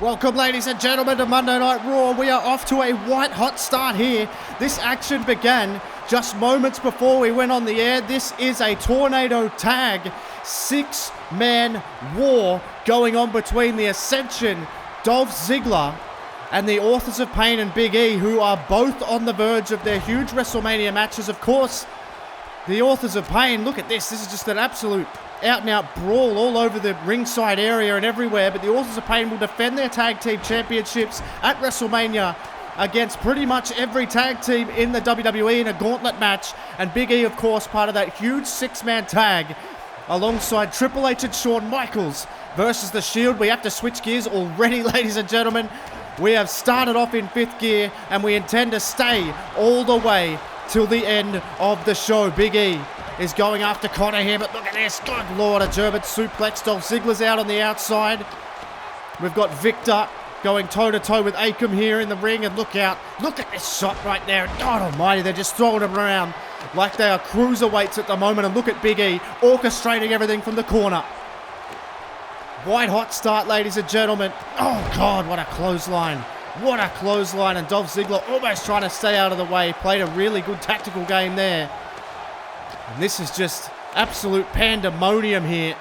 Welcome, ladies and gentlemen, to Monday Night Raw. We are off to a white-hot start here. This action began just moments before we went on the air. This is a tornado tag, six-man war going on between the Ascension, Dolph Ziggler, and the Authors of Pain and Big E, who are both on the verge of their huge WrestleMania matches. Of course, the Authors of Pain, look at this. This is just an absolute out-and-out brawl all over the ringside area and everywhere. But the Authors of Pain will defend their tag team championships at WrestleMania against pretty much every tag team in the WWE in a gauntlet match. And Big E, of course, part of that huge six-man tag alongside Triple H and Shawn Michaels versus The Shield. We have to switch gears already, ladies and gentlemen. We have started off in fifth gear and we intend to stay all the way till the end of the show. Big E is going after Connor here, but look at this. Good Lord, a German suplex. Dolph Ziggler's out on the outside. We've got Victor going toe-to-toe with Akam here in the ring, and look out. Look at this shot right there. God almighty, they're just throwing them around like they are cruiserweights at the moment, and look at Big E orchestrating everything from the corner. White-hot start, ladies and gentlemen. Oh, God, what a clothesline. What a clothesline, and Dolph Ziggler almost trying to stay out of the way. Played a really good tactical game there. And this is just absolute pandemonium here.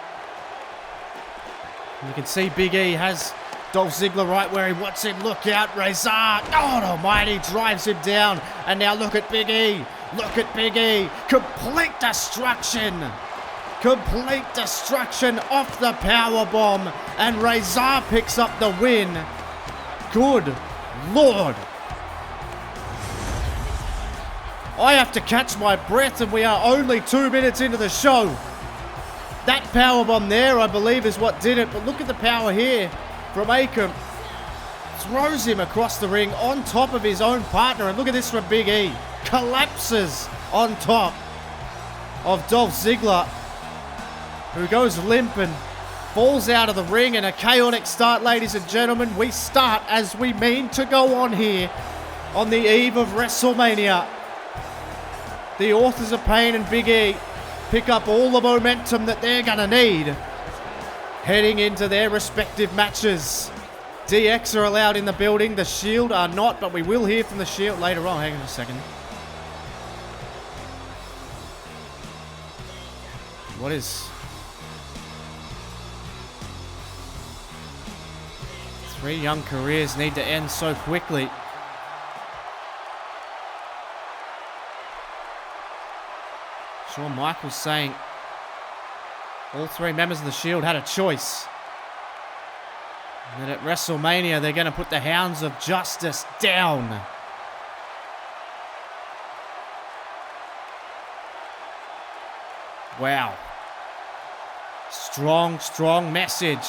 You can see Big E has Dolph Ziggler right where he wants him. Look out, Razor. God almighty, drives him down. And now look at Big E. Look at Big E. Complete destruction. Complete destruction off the powerbomb. And Razor picks up the win. Good Lord. I have to catch my breath, and we are only 2 minutes into the show. That powerbomb there, I believe, is what did it. But look at the power here from Akam. Throws him across the ring on top of his own partner. And look at this from Big E. Collapses on top of Dolph Ziggler, who goes limp and falls out of the ring. And a chaotic start, ladies and gentlemen. We start as we mean to go on here on the eve of WrestleMania. The Authors of Pain and Big E pick up all the momentum that they're going to need heading into their respective matches. DX are allowed in the building. The Shield are not, but we will hear from the Shield later on. Hang on a second. What is... 3 young careers need to end so quickly. Shawn Michaels saying all 3 members of the Shield had a choice. And that at WrestleMania, they're going to put the Hounds of Justice down. Wow. Strong, strong message.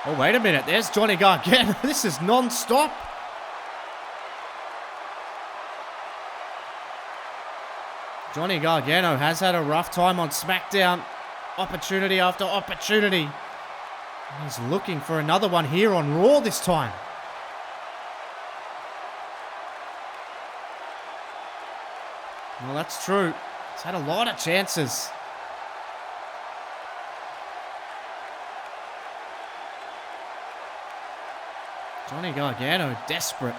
Oh, wait a minute. There's Johnny Gargano. This is non-stop. Johnny Gargano has had a rough time on SmackDown. Opportunity after opportunity. He's looking for another one here on Raw this time. Well, that's true. He's had a lot of chances. Johnny Gargano desperate.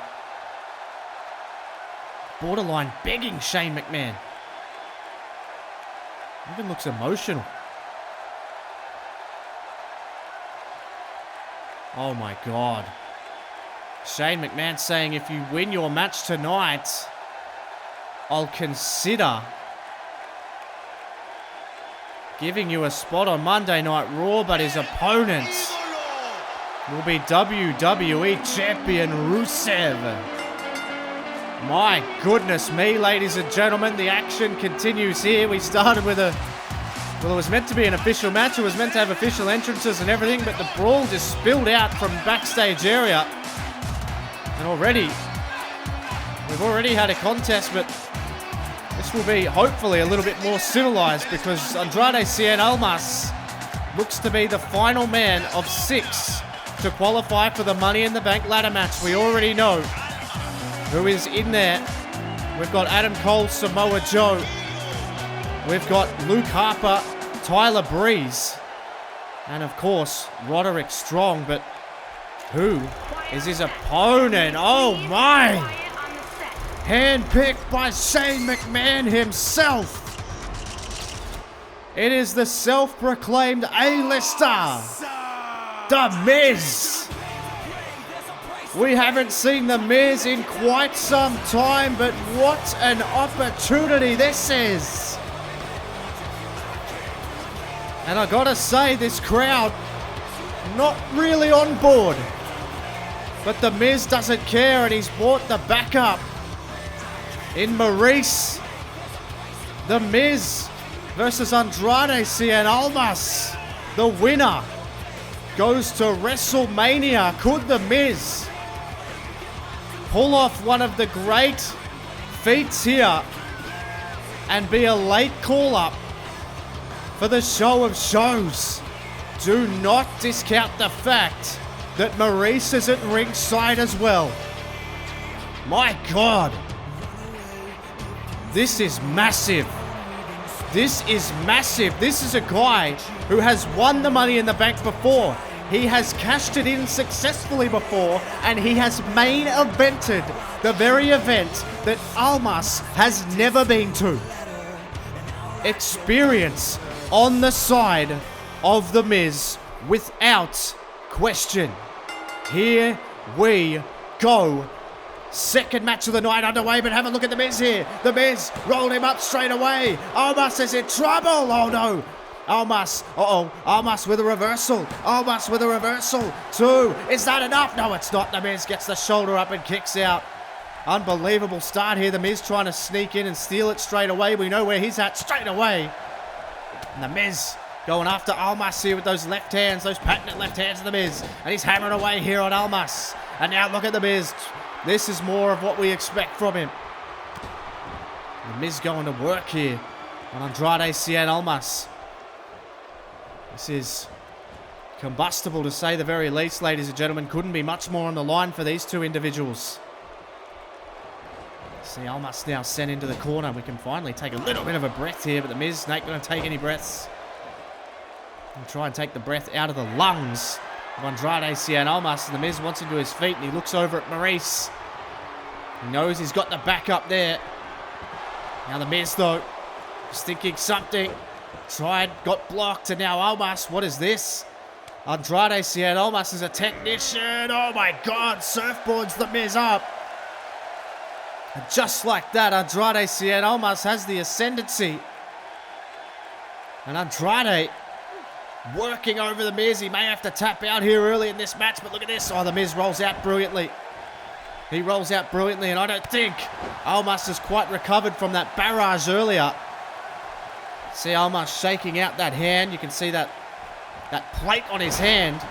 Borderline begging Shane McMahon. Even looks emotional. Oh my God. Shane McMahon saying, if you win your match tonight, I'll consider giving you a spot on Monday Night Raw, but his opponent will be WWE Champion Rusev. My goodness me, ladies and gentlemen, the action continues here. We started with it was meant to be an official match. It was meant to have official entrances and everything, but the brawl just spilled out from backstage area. And we've already had a contest, but this will be hopefully a little bit more civilized because Andrade Cien Almas looks to be the final man of 6 to qualify for the Money in the Bank ladder match. We already know who is in there. We've got Adam Cole, Samoa Joe. We've got Luke Harper, Tyler Breeze, and of course, Roderick Strong. But who is his opponent. Oh my! Handpicked by Shane McMahon himself. It is the self-proclaimed A-lister, The Miz. We haven't seen The Miz in quite some time, but what an opportunity this is. And I gotta say, this crowd, not really on board. But The Miz doesn't care, and he's brought the backup in Maurice. The Miz versus Andrade Cien Almas. The winner goes to WrestleMania. Could The Miz pull off one of the great feats here and be a late call-up for the show of shows? Do not discount the fact that Maurice is at ringside as well. My God. This is massive. This is massive. This is a guy who has won the Money in the Bank before. He has cashed it in successfully before, and he has main evented the very event that Almas has never been to. Experience on the side of The Miz without question. Here we go. Second match of the night underway, but have a look at The Miz here. The Miz rolled him up straight away. Almas is in trouble. Oh no. Almas. Almas with a reversal. Almas with a reversal. 2. Is that enough? No, it's not. The Miz gets the shoulder up and kicks out. Unbelievable start here. The Miz trying to sneak in and steal it straight away. We know where he's at straight away. And The Miz going after Almas here with those left hands, those patented left hands of The Miz. And he's hammering away here on Almas. And now look at The Miz. This is more of what we expect from him. The Miz going to work here on Andrade Cien Almas. This is combustible to say the very least, ladies and gentlemen. Couldn't be much more on the line for these two individuals. See Almas now sent into the corner. We can finally take a little bit of a breath here, but The Miz ain't going to take any breaths. And try and take the breath out of the lungs of Andrade Cien Almas. And The Miz wants him to his feet, and he looks over at Maurice. He knows he's got the back up there. Now The Miz, though, is thinking something. Tried, got blocked, and now Almas. What is this? Andrade Cien Almas is a technician. Oh my God, surfboards The Miz up. And just like that, Andrade Cien Almas has the ascendancy. And Andrade working over The Miz. He may have to tap out here early in this match, but look at this. Oh, The Miz rolls out brilliantly. He rolls out brilliantly, and I don't think Almas has quite recovered from that barrage earlier. See Almas shaking out that hand. You can see that plate on his hand.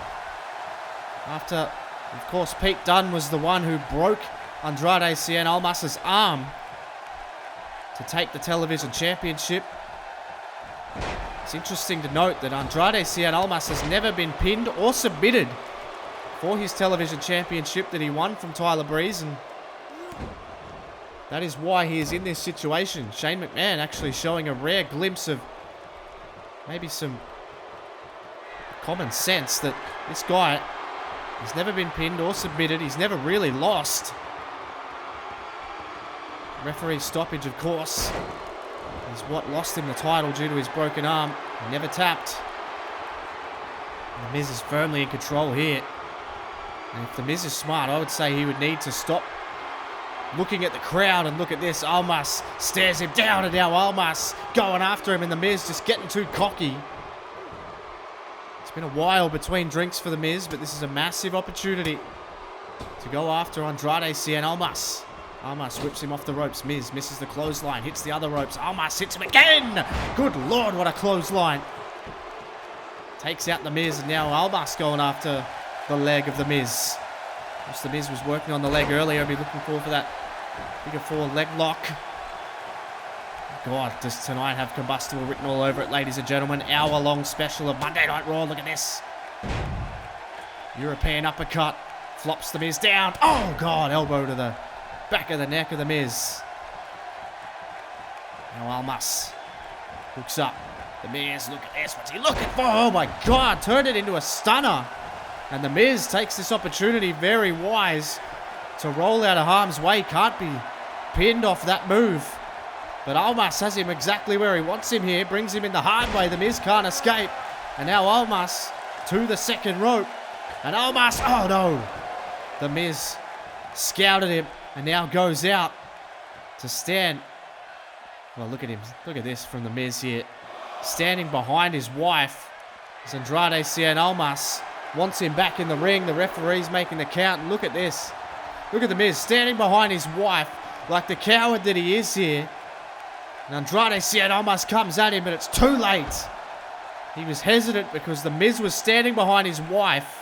After, of course, Pete Dunne was the one who broke Andrade Cien Almas' arm to take the television championship. It's interesting to note that Andrade Cien Almas has never been pinned or submitted for his television championship that he won from Tyler Breeze, and that is why he is in this situation. Shane McMahon actually showing a rare glimpse of maybe some common sense that this guy has never been pinned or submitted. He's never really lost. Referee stoppage, of course, is what lost him the title due to his broken arm. He never tapped. And The Miz is firmly in control here. And if The Miz is smart, I would say he would need to stop looking at the crowd and look at this. Almas stares him down, and now Almas going after him, and The Miz just getting too cocky. It's been a while between drinks for The Miz, but this is a massive opportunity to go after Andrade Cien Almas. Almas whips him off the ropes. Miz misses the clothesline, hits the other ropes. Almas hits him again. Good Lord, what a clothesline. Takes out The Miz, and now Almas going after the leg of The Miz. The Miz was working on the leg earlier. I'll be looking forward for that figure 4 leg lock. God, does tonight have combustible written all over it, ladies and gentlemen. Hour-long special of Monday Night Raw. Look at this. European uppercut. Flops The Miz down. Oh, God. Elbow to the back of the neck of The Miz. Now Almas hooks up. The Miz, look at this. What's he looking for? Oh, my God. Turned it into a stunner. And The Miz takes this opportunity, very wise, to roll out of harm's way. Can't be pinned off that move. But Almas has him exactly where he wants him here. Brings him in the hard way. The Miz can't escape. And now Almas to the second rope. And Almas, oh no. The Miz scouted him and now goes out to stand. Well, look at him. Look at this from The Miz here. Standing behind his wife. As Andrade Cien Almas wants him back in the ring. The referee's making the count. And look at this. Look at The Miz standing behind his wife like the coward that he is here. And Andrade Cien Almas comes at him, but it's too late. He was hesitant because The Miz was standing behind his wife,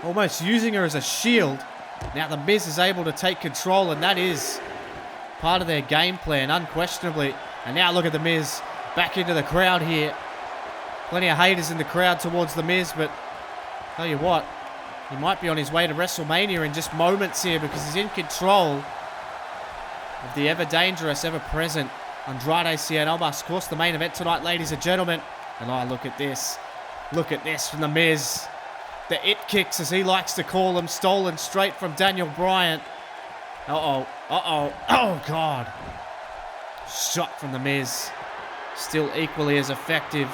almost using her as a shield. Now The Miz is able to take control, and that is part of their game plan, unquestionably. And now look at The Miz back into the crowd here. Plenty of haters in the crowd towards The Miz, but tell you what, he might be on his way to WrestleMania in just moments here because he's in control of the ever-dangerous, ever-present Andrade Cien Almas. Of course, the main event tonight, ladies and gentlemen. And oh, look at this. Look at this from The Miz. The it kicks, as he likes to call them, stolen straight from Daniel Bryan. Uh-oh. Uh-oh. Oh, God. Shot from The Miz. Still equally as effective.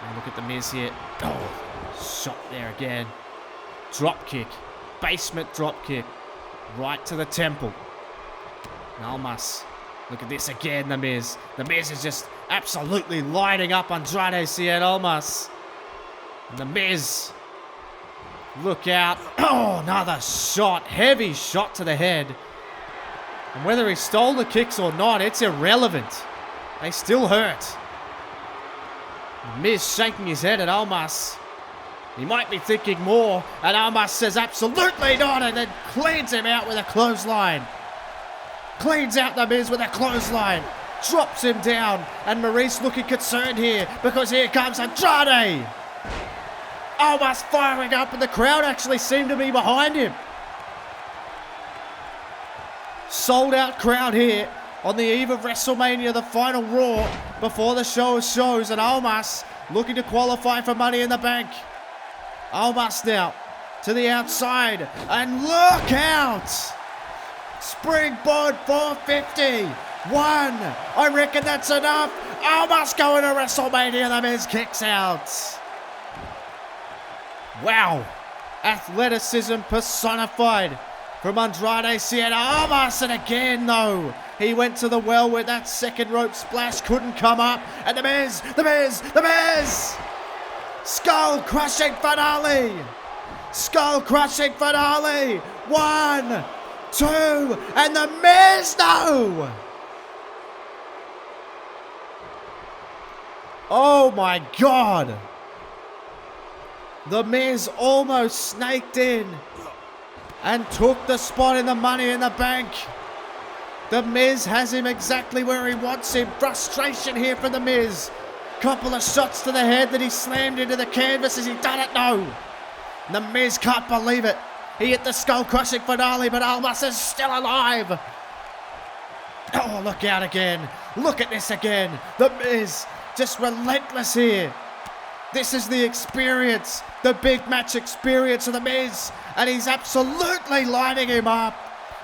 And look at The Miz here. Oh, shot there again. Drop kick. Basement drop kick. Right to the temple. And Almas. Look at this again, The Miz. The Miz is just absolutely lighting up Andrade Cien Almas. And The Miz. Look out. Oh, another shot. Heavy shot to the head. And whether he stole the kicks or not, it's irrelevant. They still hurt. The Miz shaking his head at Almas. He might be thinking more, and Almas says absolutely not, and then cleans him out with a clothesline. Cleans out The Miz with a clothesline. Drops him down, and Maurice looking concerned here, because here comes Andrade. Almas firing up, and the crowd actually seem to be behind him. Sold out crowd here on the eve of WrestleMania, the final Raw before the show of shows, and Almas looking to qualify for Money in the Bank. Almas now to the outside, and look out! Springboard 450. One. I reckon that's enough. Almas going to WrestleMania. The Miz kicks out. Wow. Athleticism personified from Andrade Cien Almas. And again, though, he went to the well with that second rope splash. Couldn't come up. And The Miz. Skull-crushing finale. Skull-crushing finale. 1, 2, and The Miz, no! Oh my God. The Miz almost snaked in and took the spot in the Money in the Bank. The Miz has him exactly where he wants him. Frustration here from The Miz. Couple of shots to the head that he slammed into the canvas. Has he done it? No. The Miz can't believe it. He hit the skull-crushing finale, but Almas is still alive. Oh, look out again. Look at this again. The Miz just relentless here. This is the experience, the big match experience of The Miz, and he's absolutely lighting him up.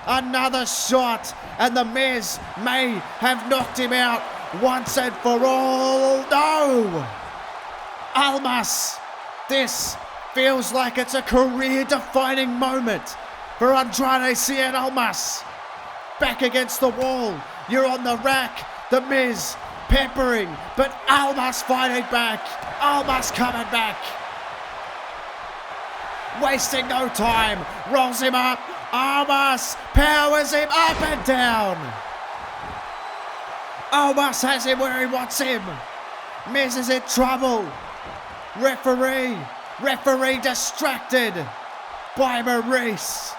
Another shot, and The Miz may have knocked him out once and for all. No! Almas, this feels like it's a career-defining moment for Andrade Cien Almas. Back against the wall, you're on the rack. The Miz peppering, but Almas fighting back. Almas coming back. Wasting no time, rolls him up. Almas powers him up and down. Almas has him where he wants him. Miz is in trouble. Referee distracted by Maurice.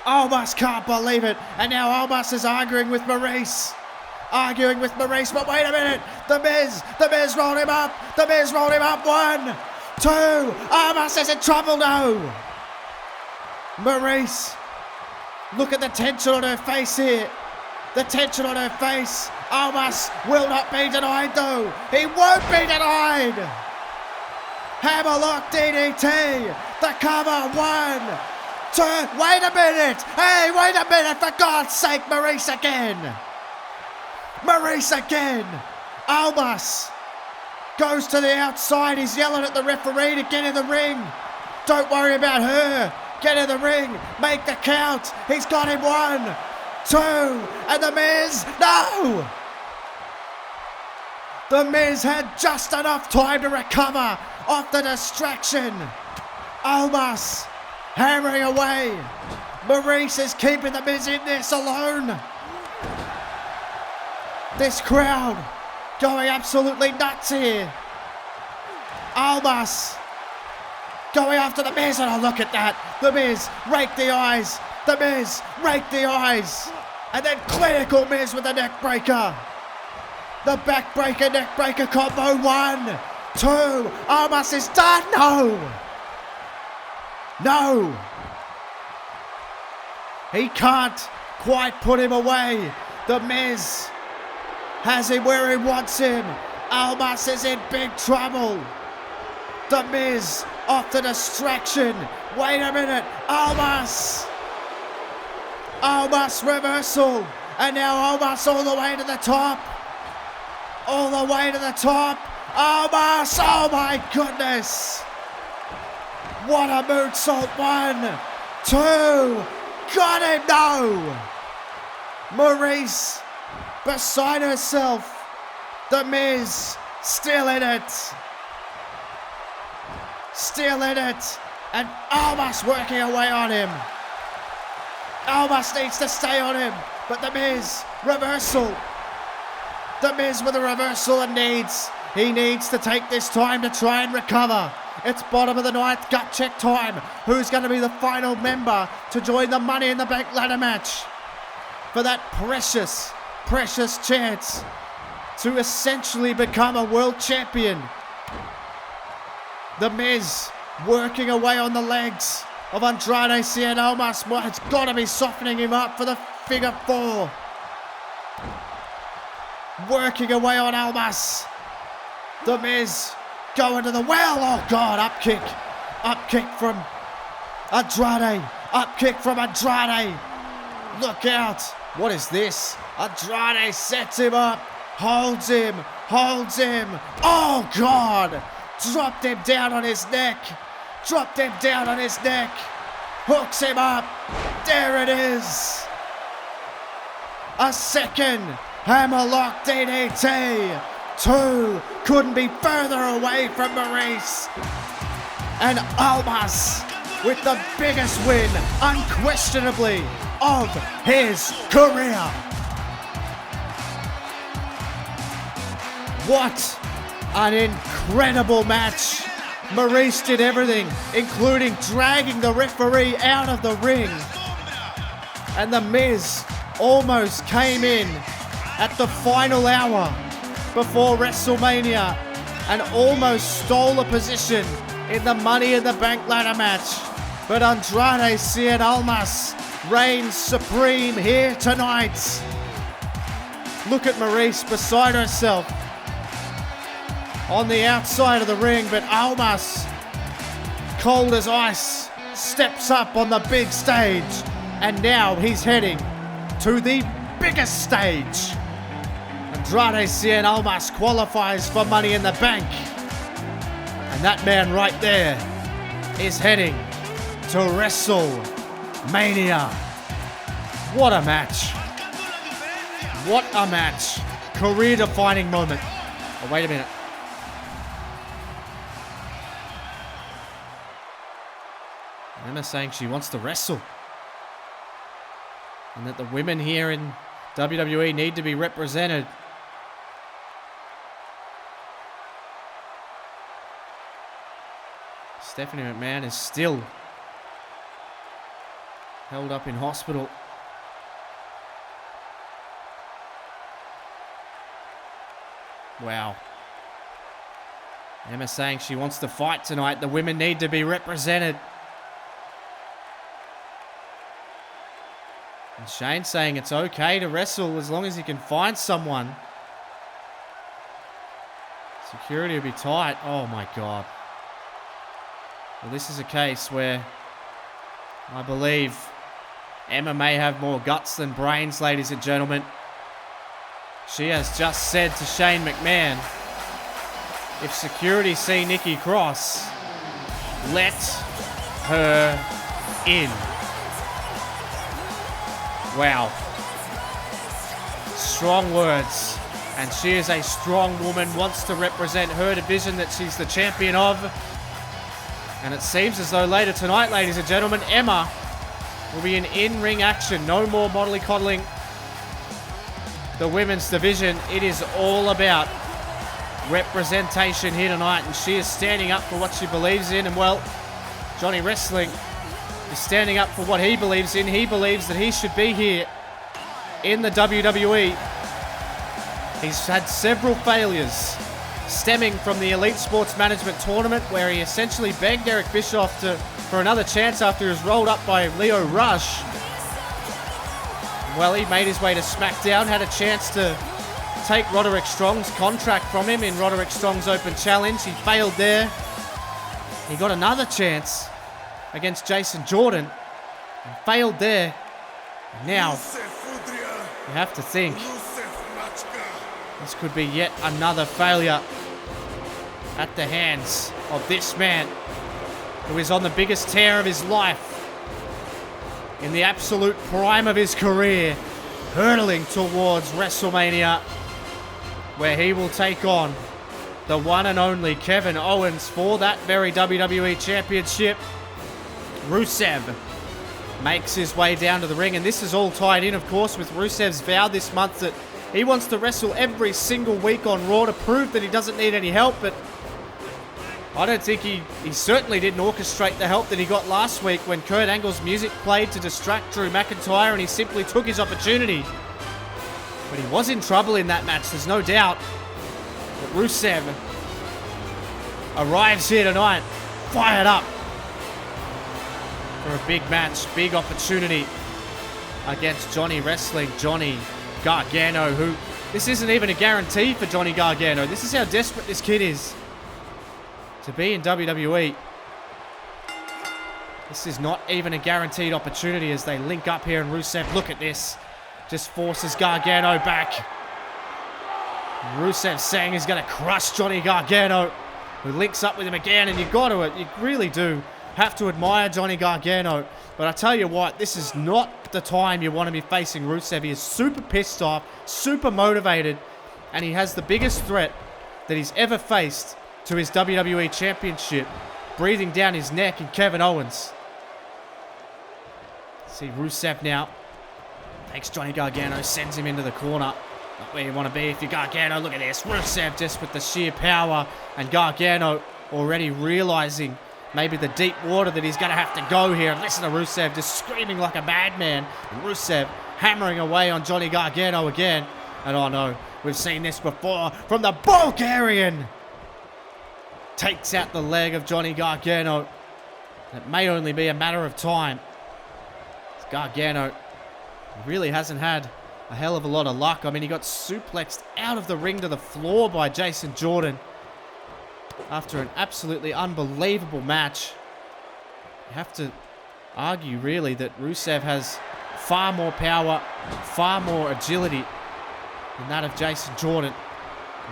Almas can't believe it. And now Almas is arguing with Maurice. But wait a minute. The Miz rolled him up. 1, 2. Almas is in trouble now. Maurice, look at the tension on her face here. The tension on her face. Almas will not be denied though. He won't be denied. Hammerlock DDT. The cover. 1, 2. Wait a minute. Hey, wait a minute. For God's sake, Maurice again. Maurice again. Almas goes to the outside. He's yelling at the referee to get in the ring. Don't worry about her. Get in the ring. Make the count. He's got him. 1, 2. And The Miz. No. The Miz had just enough time to recover off the distraction. Almas hammering away. Maurice is keeping The Miz in this alone. This crowd going absolutely nuts here. Almas going after The Miz, and oh, look at that. The Miz raked the eyes. The Miz raked the eyes. And then clinical Miz with the neck breaker. The backbreaker, neckbreaker combo. 1, 2. Almas is done. No. No. He can't quite put him away. The Miz has him where he wants him. Almas is in big trouble. The Miz off the distraction. Wait a minute. Almas. Almas reversal. And now Almas all the way to the top. All the way to the top. Almas. Oh my goodness. What a moonsault. 1, 2. Got him. No. Maurice beside herself. The Miz still in it. Still in it. And Almas working away on him. Almas needs to stay on him. But The Miz, reversal. The Miz with a reversal and he needs to take this time to try and recover. It's bottom of the ninth, gut check time. Who's going to be the final member to join the Money in the Bank ladder match? For that precious, precious chance to essentially become a world champion. The Miz working away on the legs of Andrade Cien Almas. It's got to be softening him up for the figure 4. Working away on Almas. The Miz going to the well. Oh God, up kick. Up kick from Andrade. Up kick from Andrade. Look out. What is this? Andrade sets him up. Holds him. Holds him. Oh God. Dropped him down on his neck. Dropped him down on his neck. Hooks him up. There it is. A second hammerlock DDT. 2 couldn't be further away from Maurice. And Almas with the biggest win, unquestionably, of his career. What an incredible match. Maurice did everything, including dragging the referee out of the ring. And The Miz almost came in at the final hour before WrestleMania and almost stole a position in the Money in the Bank ladder match. But Andrade Cien Almas reigns supreme here tonight. Look at Maurice beside herself on the outside of the ring, but Almas, cold as ice, steps up on the big stage, and now he's heading to the biggest stage. Andrade Cien Almas qualifies for Money in the Bank, and that man right there is heading to WrestleMania. What a match. What a match. Career-defining moment. Oh, wait a minute. Emma's saying she wants to wrestle. And that the women here in WWE need to be represented. Stephanie McMahon is still held up in hospital. Wow. Emma saying she wants to fight tonight. The women need to be represented. And Shane saying it's okay to wrestle as long as you can find someone. Security will be tight. Oh my God. Well, this is a case where I believe Emma may have more guts than brains, ladies and gentlemen. She has just said to Shane McMahon, if security see Nikki Cross, let her in. Wow. Strong words. And she is a strong woman, wants to represent her division that she's the champion of. And it seems as though later tonight, ladies and gentlemen, Emma will be in-ring action. No more mollycoddling the women's division. It is all about representation here tonight, and she is standing up for what she believes in. And well, Johnny Wrestling is standing up for what he believes in. He believes that he should be here in the WWE. He's had several failures stemming from the Elite Sports Management Tournament, where he essentially begged Eric Bischoff for another chance after he was rolled up by Leo Rush. Well, he made his way to SmackDown, had a chance to take Roderick Strong's contract from him in Roderick Strong's Open Challenge. He failed there. He got another chance against Jason Jordan and failed there. And now, you have to think this could be yet another failure at the hands of this man who is on the biggest tear of his life, in the absolute prime of his career, hurtling towards WrestleMania, where he will take on the one and only Kevin Owens for that very WWE Championship. Rusev makes his way down to the ring, and this is all tied in, of course, with Rusev's vow this month that he wants to wrestle every single week on Raw to prove that he doesn't need any help, but I don't think he certainly didn't orchestrate the help that he got last week when Kurt Angle's music played to distract Drew McIntyre, and he simply took his opportunity. But he was in trouble in that match, there's no doubt. But Rusev arrives here tonight, fired up for a big match, big opportunity against Johnny Wrestling, Johnny Gargano, who, this isn't even a guarantee for Johnny Gargano. This is how desperate this kid is to be in WWE. This is not even a guaranteed opportunity as they link up here, and Rusev, look at this, just forces Gargano back. Rusev saying he's going to crush Johnny Gargano, who links up with him again, and you really do have to admire Johnny Gargano. But I tell you what, this is not the time you want to be facing Rusev. He is super pissed off, super motivated, and he has the biggest threat that he's ever faced to his WWE Championship breathing down his neck in Kevin Owens. See Rusev now takes Johnny Gargano, sends him into the corner. Not where you want to be if you're Gargano. Look at this, Rusev just with the sheer power, and Gargano already realizing maybe the deep water that he's going to have to go here. And listen to Rusev just screaming like a madman. And Rusev hammering away on Johnny Gargano again. And oh no, we've seen this before from the Bulgarian. Takes out the leg of Johnny Gargano. It may only be a matter of time. Gargano really hasn't had a hell of a lot of luck. I mean, he got suplexed out of the ring to the floor by Jason Jordan after an absolutely unbelievable match. You have to argue, really, that Rusev has far more power, far more agility than that of Jason Jordan.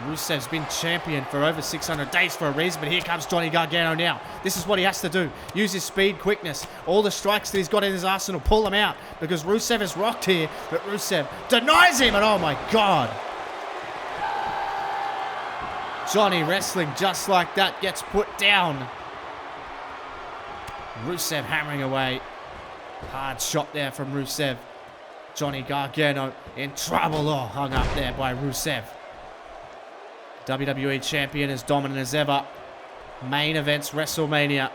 Rusev's been champion for over 600 days for a reason, but here comes Johnny Gargano now. This is what he has to do. Use his speed, quickness, all the strikes that he's got in his arsenal, pull them out, because Rusev is rocked here, but Rusev denies him, and oh my God. Johnny Wrestling, just like that, gets put down. Rusev hammering away. Hard shot there from Rusev. Johnny Gargano in trouble. Oh, hung up there by Rusev. WWE Champion as dominant as ever. Main events WrestleMania.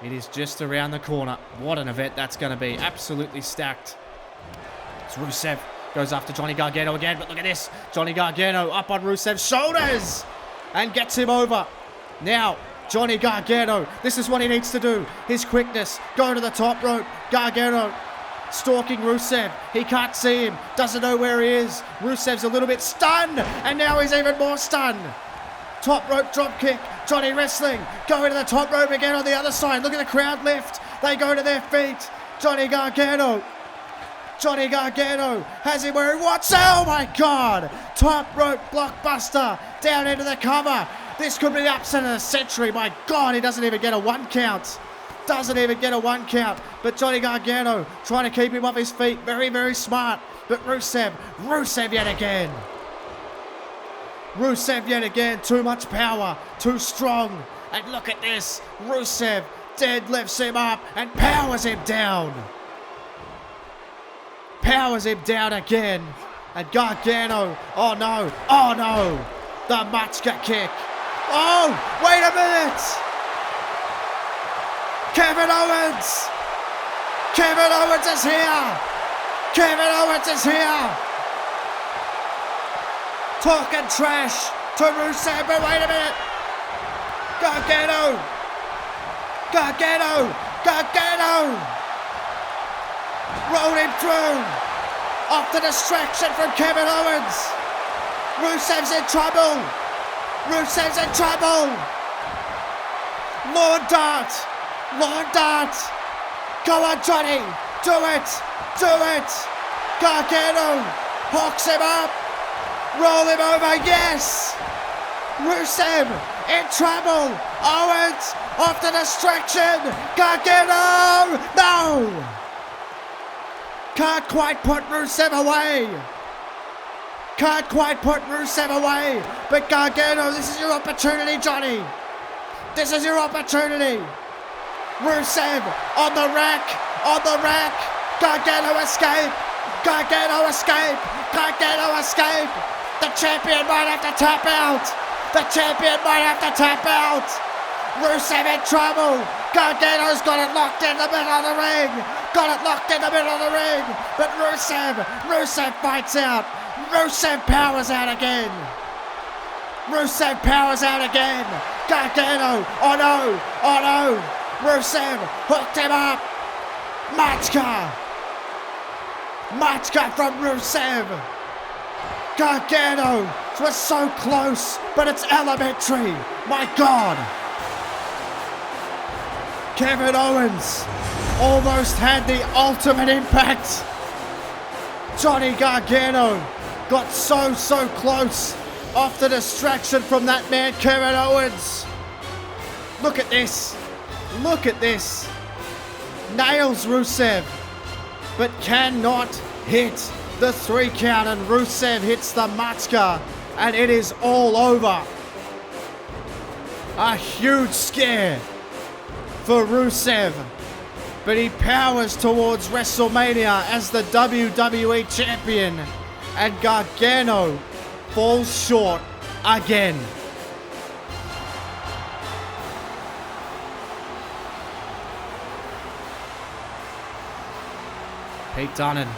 It is just around the corner. What an event that's going to be. Absolutely stacked. It's Rusev. Goes after Johnny Gargano again, but look at this. Johnny Gargano up on Rusev's shoulders and gets him over. Now, Johnny Gargano, this is what he needs to do. His quickness, go to the top rope. Gargano stalking Rusev. He can't see him, doesn't know where he is. Rusev's a little bit stunned, and now he's even more stunned. Top rope drop kick. Johnny wrestling, going to the top rope again on the other side. Look at the crowd lift. They go to their feet. Johnny Gargano has him where he wants. Oh my God! Top rope blockbuster down into the cover. This could be the upset of the century. My God, he doesn't even get a 1 count. But Johnny Gargano trying to keep him off his feet. Very, very smart. But Rusev yet again. Too much power, too strong. And look at this. Rusev deadlifts him up and powers him down. Again. And Gargano, oh no. The Machka kick. Oh, wait a minute. Kevin Owens is here. Talking trash to Rusev, but wait a minute. Gargano. Rolled him through. Off the distraction from Kevin Owens. Rusev's in trouble. Lord Dart. Go on, Johnny. Do it. Gargano hooks him up. Roll him over, yes! Rusev in trouble. Owens off the distraction. Gargano, no! Can't quite put Rusev away. But Gargano, this is your opportunity, Johnny. Rusev on the rack. Gargano escape. The champion might have to tap out. Rusev in trouble. Gargano's got it locked in the middle of the ring. But Rusev fights out. Rusev powers out again. Gargano, oh no. Rusev hooked him up. Machka from Rusev. Gargano was so close, but it's elementary. My God. Kevin Owens almost had the ultimate impact. Johnny Gargano got so close off the distraction from that man, Kevin Owens. Look at this. Nails Rusev, but cannot hit the 3 count, and Rusev hits the Machka, and it is all over. A huge scare for Rusev, but he powers towards WrestleMania as the WWE Champion, and Gargano falls short again. Pete Dunne and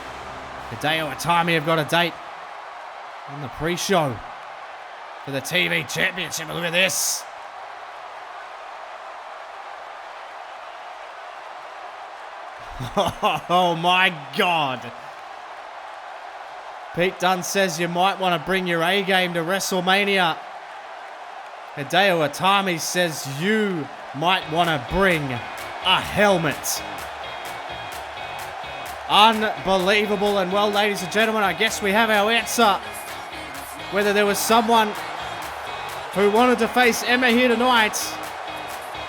Hideo Itami have got a date on the pre-show for the TV Championship. Look at this. Oh my God. Pete Dunne says you might want to bring your A game to WrestleMania. Hideo Itami says you might want to bring a helmet. Unbelievable. And well, ladies and gentlemen, I guess we have our answer. Whether there was someone who wanted to face Emma here tonight,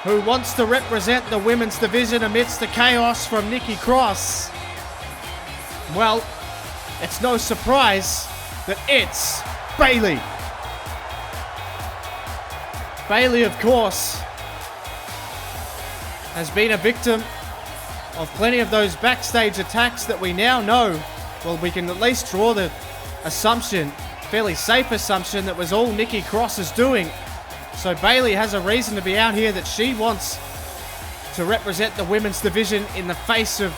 who wants to represent the women's division amidst the chaos from Nikki Cross, well, it's no surprise that it's Bayley. Bayley, of course, has been a victim of plenty of those backstage attacks that we now know. Well, we can at least draw the assumption, fairly safe assumption, that was all Nikki Cross's doing. So Bayley has a reason to be out here, that she wants to represent the women's division in the face of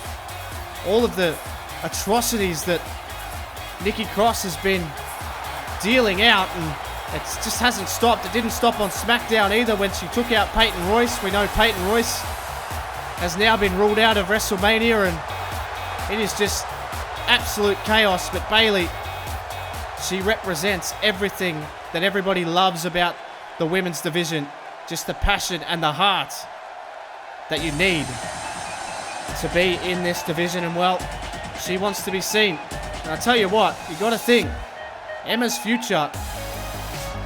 all of the atrocities that Nikki Cross has been dealing out, and it just hasn't stopped. It didn't stop on SmackDown either when she took out Peyton Royce. We know Peyton Royce has now been ruled out of WrestleMania, and It is just absolute chaos, but Bayley, she represents everything that everybody loves about the women's division. Just the passion and the heart that you need to be in this division. And well, she wants to be seen. And I tell you what, you got to think, Emma's future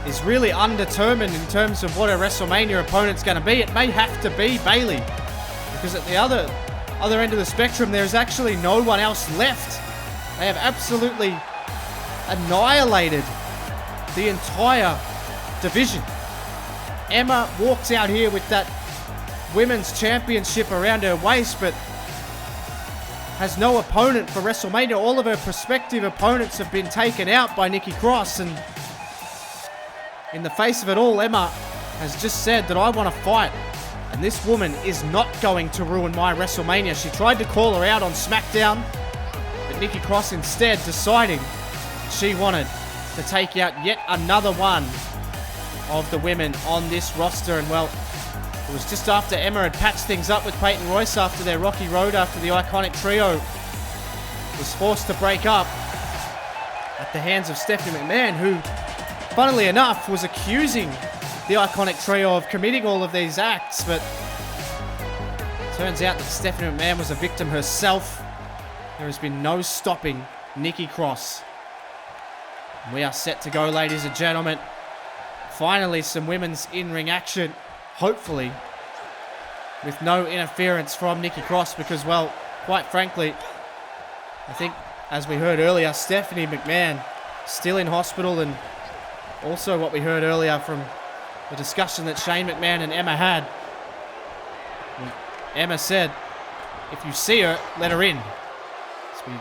is really undetermined in terms of what her WrestleMania opponent's going to be. It may have to be Bayley, because at the other end of the spectrum, there's actually no one else left. They have absolutely annihilated the entire division. Emma walks out here with that women's championship around her waist, but has no opponent for WrestleMania. All of her prospective opponents have been taken out by Nikki Cross, and in the face of it all, Emma has just said that I want to fight, and this woman is not going to ruin my WrestleMania. She tried to call her out on SmackDown, but Nikki Cross instead deciding she wanted to take out yet another one of the women on this roster. And well, it was just after Emma had patched things up with Peyton Royce after their rocky road, after the Iconic Trio was forced to break up at the hands of Stephanie McMahon, who, funnily enough, was accusing the Iconic Trio of committing all of these acts, but turns out that Stephanie McMahon was a victim herself. There has been no stopping Nikki Cross. We are set to go, ladies and gentlemen. Finally, some women's in-ring action, hopefully, with no interference from Nikki Cross, because, well, quite frankly, I think, as we heard earlier, Stephanie McMahon still in hospital, and also what we heard earlier from the discussion that Shane McMahon and Emma had. Emma said, if you see her, let her in. So we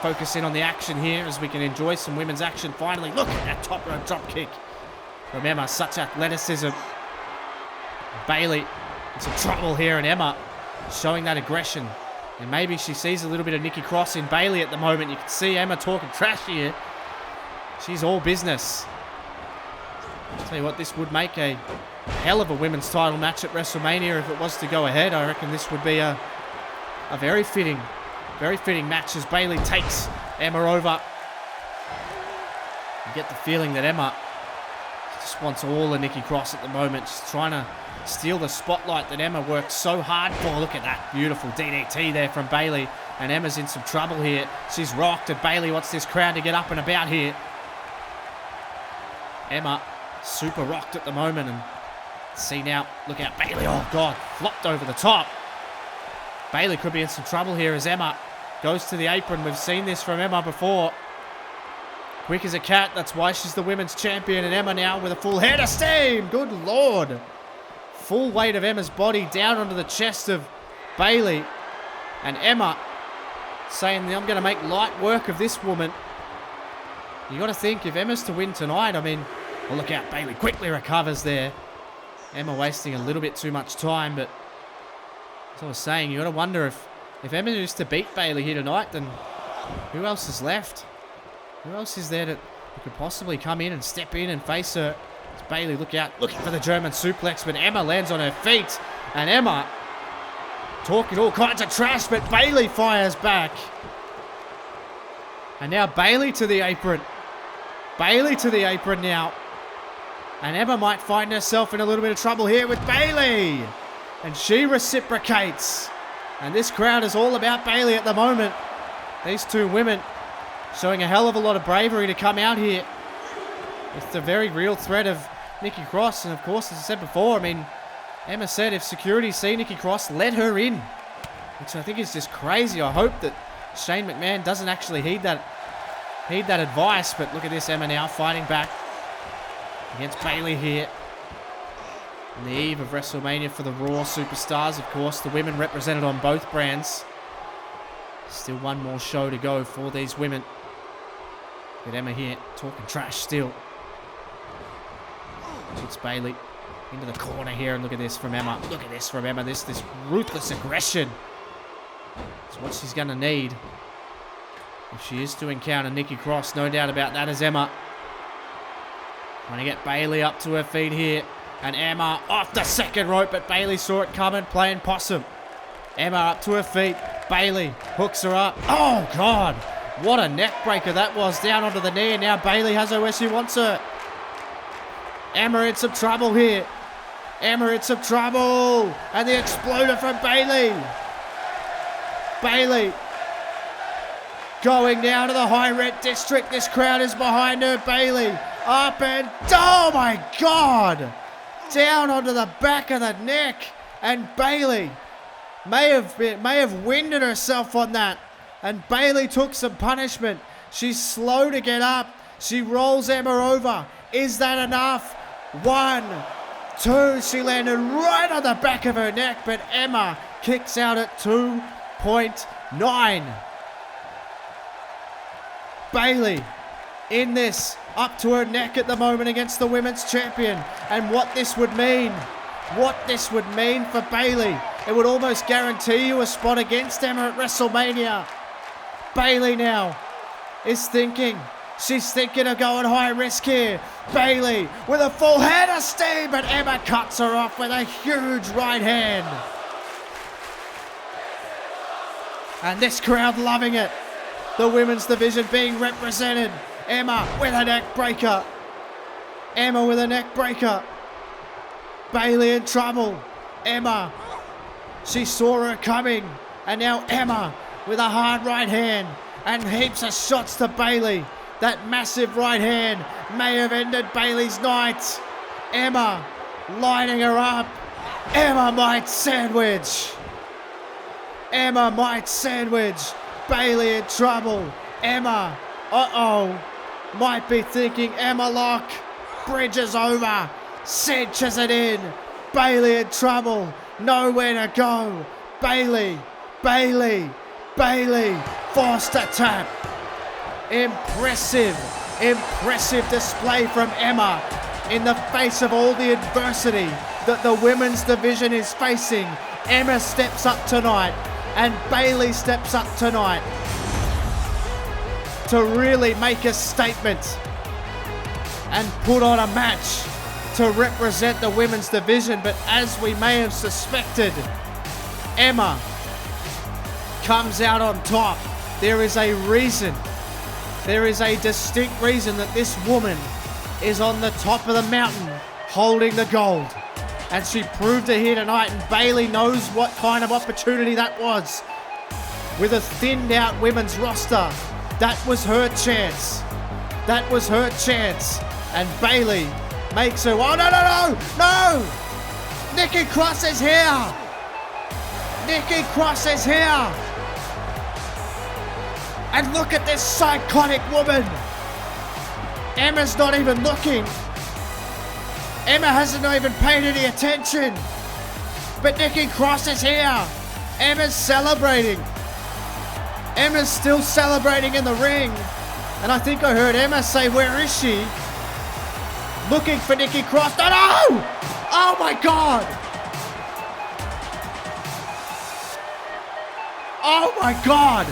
focus in on the action here as we can enjoy some women's action finally. Look at that top rope drop kick. Remember, such athleticism. Bayley in some trouble here, and Emma showing that aggression. And maybe she sees a little bit of Nikki Cross in Bayley at the moment. You can see Emma talking trash here. She's all business. I'll tell you what, this would make a hell of a women's title match at WrestleMania if it was to go ahead. I reckon this would be a very fitting match as Bayley takes Emma over. You get the feeling that Emma just wants all of Nikki Cross at the moment. She's trying to steal the spotlight that Emma worked so hard for. Look at that beautiful DDT there from Bayley. And Emma's in some trouble here. She's rocked, and Bayley wants this crowd to get up and about here. Emma super rocked at the moment, and see now, look out, Bayley, oh God, flopped over the top. Bayley could be in some trouble here as Emma goes to the apron. We've seen this from Emma before. Quick as a cat, that's why she's the women's champion. And Emma now with a full head of steam. Good Lord. Full weight of Emma's body down onto the chest of Bayley. And Emma saying, I'm going to make light work of this woman. You got to think, if Emma's to win tonight, I mean, well, look out, Bayley quickly recovers there. Emma wasting a little bit too much time, but as I was saying, you got to wonder if Emma is to beat Bayley here tonight, then who else is left? Who else is there that could possibly come in and step in and face her? It's Bayley, look out, looking for the German suplex, but Emma lands on her feet, and Emma talking all kinds of trash, but Bayley fires back. And now Bayley to the apron. Bayley to the apron now. And Emma might find herself in a little bit of trouble here with Bayley. And she reciprocates. And this crowd is all about Bayley at the moment. These two women showing a hell of a lot of bravery to come out here with the very real threat of Nikki Cross. And of course, as I said before, I mean, Emma said if security see Nikki Cross, let her in. Which I think is just crazy. I hope that Shane McMahon doesn't actually heed that advice. But look at this, Emma now fighting back against Bayley here. On the eve of WrestleMania for the Raw Superstars, of course, the women represented on both brands. Still one more show to go for these women. But Emma here talking trash still. Puts Bayley into the corner here, and look at this from Emma. Look at this from Emma. This ruthless aggression. It's what she's going to need if she is to encounter Nikki Cross. No doubt about that, as Emma trying to get Bayley up to her feet here. And Emma off the second rope, but Bayley saw it coming, playing possum. Emma up to her feet. Bayley hooks her up. Oh, God. What a neck breaker that was. Down onto the knee. And now Bayley has her where she wants her. Emma in some trouble here. Emma in some trouble. And the exploder from Bayley. Bayley going down to the high red district. This crowd is behind her. Bayley up and, oh my God, down onto the back of the neck. And Bayley may have winded herself on that. And Bayley took some punishment. She's slow to get up. She rolls Emma over. Is that enough? 1, 2. She landed right on the back of her neck, but Emma kicks out at 2.9. Bayley in this, up to her neck at the moment against the women's champion. And what this would mean for Bayley. It would almost guarantee you a spot against Emma at WrestleMania. Bayley now is thinking. She's thinking of going high risk here. Bayley with a full head of steam, but Emma cuts her off with a huge right hand. And this crowd loving it. The women's division being represented. Emma with a neck breaker. Emma with a neck breaker. Bayley in trouble. Emma, she saw her coming. And now Emma with a hard right hand. And heaps of shots to Bayley. That massive right hand may have ended Bayley's night. Emma lining her up. Emma might sandwich. Emma might sandwich. Bayley in trouble. Emma, might be thinking Emma lock. Bridges over. Cinches it in. Bayley in trouble. Nowhere to go. Bayley. Forced to tap. Impressive display from Emma in the face of all the adversity that the women's division is facing. Emma steps up tonight and Bayley steps up tonight to really make a statement and put on a match to represent the women's division. But as we may have suspected, Emma comes out on top. There is a reason. There is a distinct reason that this woman is on the top of the mountain holding the gold. And she proved it here tonight, and Bayley knows what kind of opportunity that was. With a thinned out women's roster, that was her chance. That was her chance. And Bayley makes her, no! Nikki Cross is here! Nikki Cross is here! And look at this psychotic woman. Emma's not even looking. Emma hasn't even paid any attention. But Nikki Cross is here. Emma's celebrating. Emma's still celebrating in the ring. And I think I heard Emma say, where is she? Looking for Nikki Cross. No! Oh my God! Oh my God!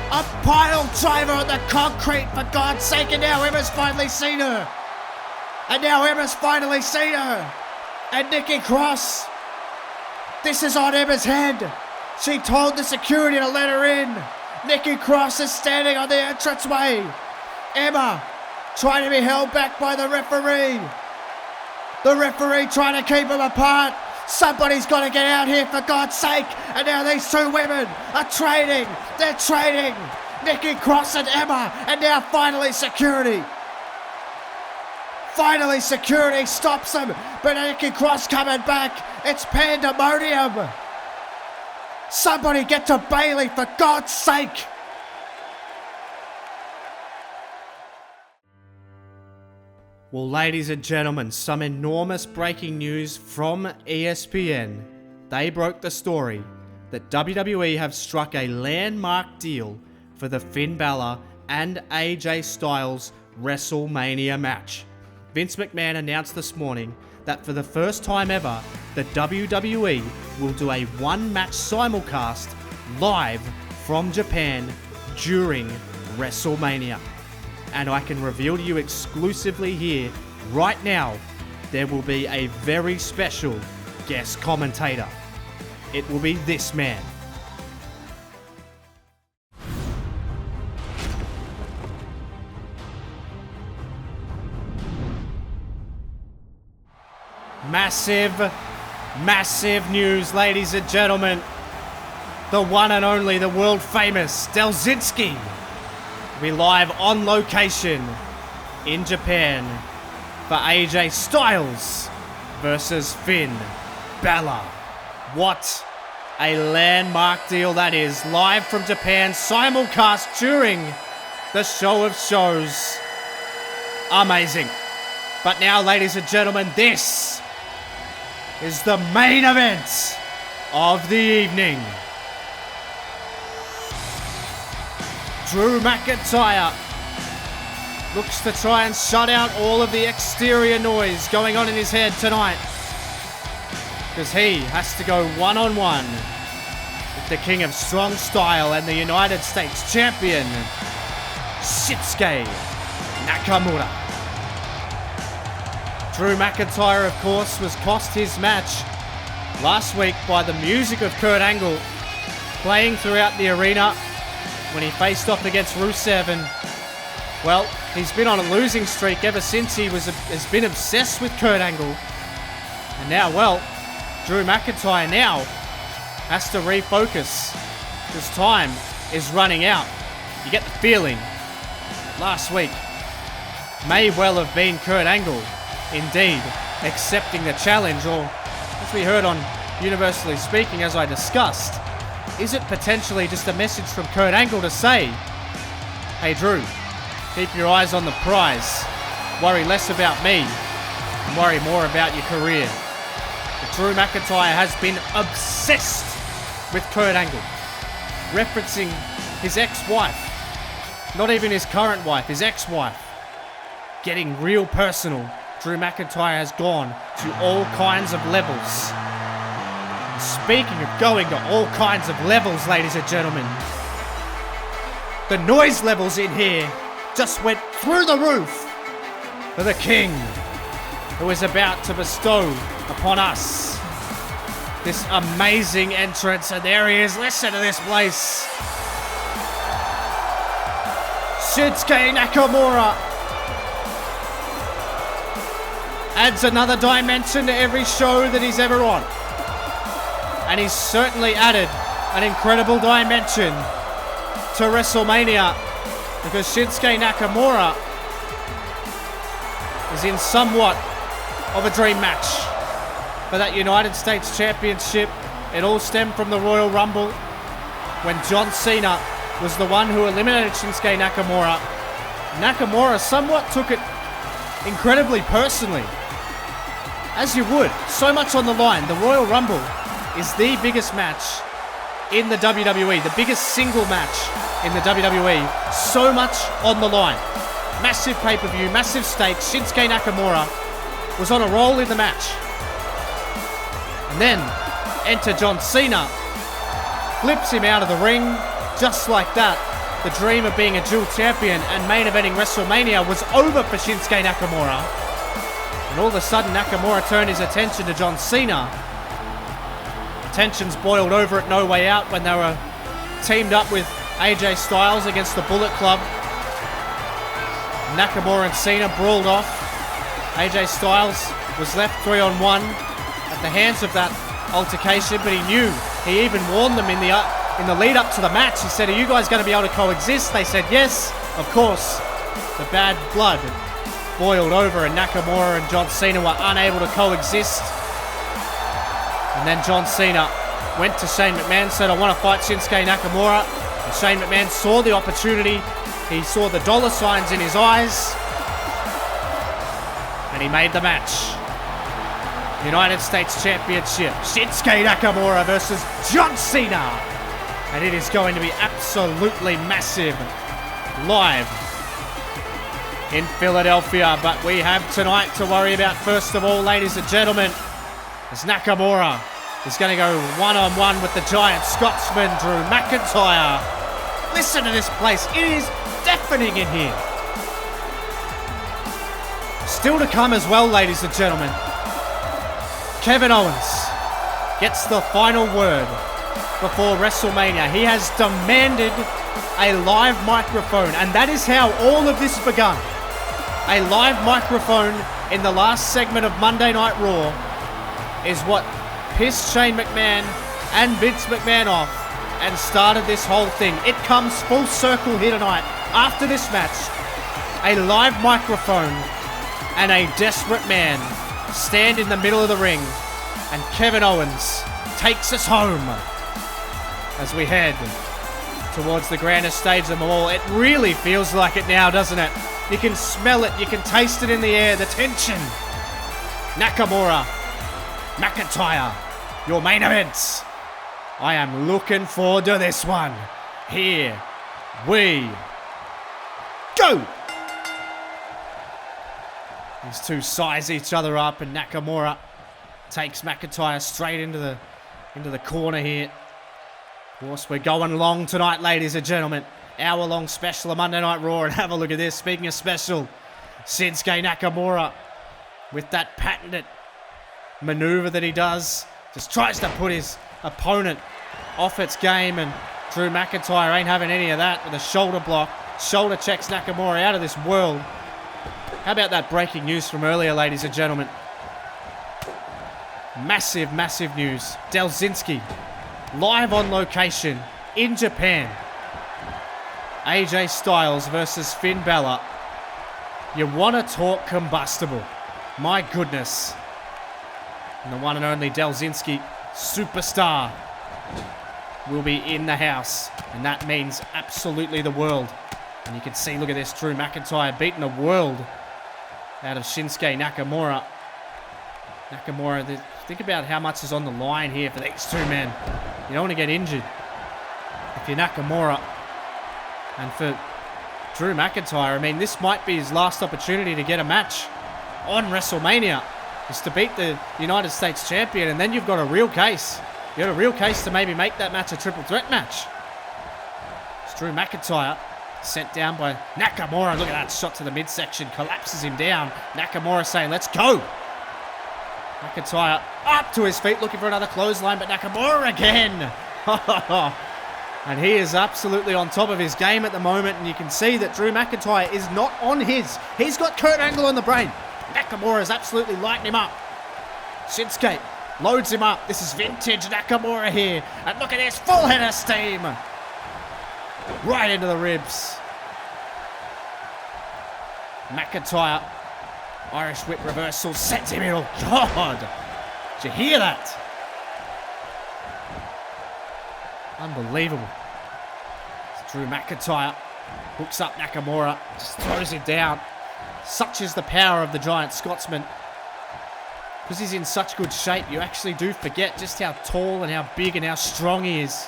A pile driver on the concrete, for God's sake, and now Emma's finally seen her. And Nikki Cross, this is on Emma's head. She told the security to let her in. Nikki Cross is standing on the entranceway. Emma trying to be held back by the referee. The referee trying to keep them apart. Somebody's got to get out here, for God's sake. And now these two women are trading. They're trading. Nikki Cross and Emma. And now finally security. Finally security stops them. But Nikki Cross coming back. It's pandemonium. Somebody get to Bayley, for God's sake. Well, ladies and gentlemen, some enormous breaking news from ESPN. They broke the story that WWE have struck a landmark deal for the Finn Balor and AJ Styles WrestleMania match. Vince McMahon announced this morning that for the first time ever, the WWE will do a one-match simulcast live from Japan during WrestleMania. And I can reveal to you exclusively here, right now, there will be a very special guest commentator. It will be this man, Massive, massive news, ladies and gentlemen. The one and only, the world famous Delzinski will be live on location in Japan for AJ Styles versus Finn Balor. What a landmark deal that is. Live from Japan, simulcast during the show of shows. Amazing. But now, ladies and gentlemen, this is the main event of the evening. Drew McIntyre looks to try and shut out all of the exterior noise going on in his head tonight, because he has to go one-on-one with the King of Strong Style and the United States Champion, Shinsuke Nakamura. Drew McIntyre, of course, was cost his match last week by the music of Kurt Angle playing throughout the arena when he faced off against Rusev, and, well, he's been on a losing streak ever since he has been obsessed with Kurt Angle. And now, well, Drew McIntyre now has to refocus because time is running out. You get the feeling last week may well have been Kurt Angle indeed accepting the challenge, or as we heard on Universally Speaking, as I discussed, is it potentially just a message from Kurt Angle to say, hey Drew, keep your eyes on the prize, worry less about me and worry more about your career. But Drew McIntyre has been obsessed with Kurt Angle, referencing his ex-wife, not even his current wife, his ex-wife, getting real personal. Drew McIntyre has gone to all kinds of levels. Speaking of going to all kinds of levels, ladies and gentlemen, the noise levels in here just went through the roof for the King, who is about to bestow upon us this amazing entrance. And there he is. Listen to this place. Shinsuke Nakamura adds another dimension to every show that he's ever on. And he's certainly added an incredible dimension to WrestleMania, because Shinsuke Nakamura is in somewhat of a dream match for that United States Championship. It all stemmed from the Royal Rumble when John Cena was the one who eliminated Shinsuke Nakamura. Nakamura somewhat took it incredibly personally, as you would. So much on the line. The Royal Rumble is the biggest match in the WWE, the biggest single match in the WWE. So much on the line. Massive pay-per-view, massive stakes. Shinsuke Nakamura was on a roll in the match. And then enter John Cena, flips him out of the ring just like that. The dream of being a dual champion and main eventing WrestleMania was over for Shinsuke Nakamura. And all of a sudden, Nakamura turned his attention to John Cena. Tensions boiled over at No Way Out when they were teamed up with AJ Styles against the Bullet Club. Nakamura and Cena brawled off. AJ Styles was left 3-on-1 at the hands of that altercation, but he knew. He even warned them in the lead up to the match. He said, are you guys going to be able to coexist? They said yes, of course. The bad blood boiled over and Nakamura and John Cena were unable to coexist. And then John Cena went to Shane McMahon, said, I want to fight Shinsuke Nakamura. And Shane McMahon saw the opportunity. He saw the dollar signs in his eyes. And he made the match. United States Championship. Shinsuke Nakamura versus John Cena. And it is going to be absolutely massive live in Philadelphia. But we have tonight to worry about first of all, ladies and gentlemen, as Nakamura is going to go one-on-one with the giant Scotsman, Drew McIntyre. Listen to this place. It is deafening in here. Still to come as well, ladies and gentlemen, Kevin Owens gets the final word before WrestleMania. He has demanded a live microphone, and that is how all of this began. A live microphone in the last segment of Monday Night Raw is what pissed Shane McMahon and Vince McMahon off and started this whole thing. It comes full circle here tonight. After this match, a live microphone and a desperate man stand in the middle of the ring, and Kevin Owens takes us home as we head towards the grandest stage of them all. It really feels like it now, doesn't it? You can smell it, you can taste it in the air, the tension. Nakamura, McIntyre, your main events. I am looking forward to this one. Here we go. These two size each other up, and Nakamura takes McIntyre straight into the corner here. Of course, we're going long tonight, ladies and gentlemen. Hour-long special of Monday Night Raw, and have a look at this. Speaking of special, Shinsuke Nakamura with that patented maneuver that he does, just tries to put his opponent off its game, and Drew McIntyre ain't having any of that with a shoulder block. Shoulder checks Nakamura out of this world. How about that breaking news from earlier, ladies and gentlemen? Massive, massive news. Delzinski, live on location in Japan. AJ Styles versus Finn Balor. You want to talk combustible. My goodness. And the one and only Delzinski, superstar, will be in the house. And that means absolutely the world. And you can see, look at this, Drew McIntyre beating the world out of Shinsuke Nakamura. Nakamura, think about how much is on the line here for these two men. You don't want to get injured. If you're Nakamura, and for Drew McIntyre, I mean, this might be his last opportunity to get a match on WrestleMania, is to beat the United States champion, and then you've got a real case. You've got a real case to maybe make that match a triple threat match. It's Drew McIntyre sent down by Nakamura. Look at that shot to the midsection, collapses him down. Nakamura saying, let's go. McIntyre up to his feet, looking for another clothesline, but Nakamura again. And he is absolutely on top of his game at the moment, and you can see that Drew McIntyre is not on his. He's got Kurt Angle on the brain. Nakamura is absolutely lighting him up. Shinsuke loads him up. This is vintage Nakamura here. And look at this, full head of steam. Right into the ribs. McIntyre, Irish whip reversal, sets him in. Oh, God. Did you hear that? Unbelievable. It's Drew McIntyre hooks up Nakamura, just throws him down. Such is the power of the giant Scotsman. Because he's in such good shape, you actually do forget just how tall and how big and how strong he is.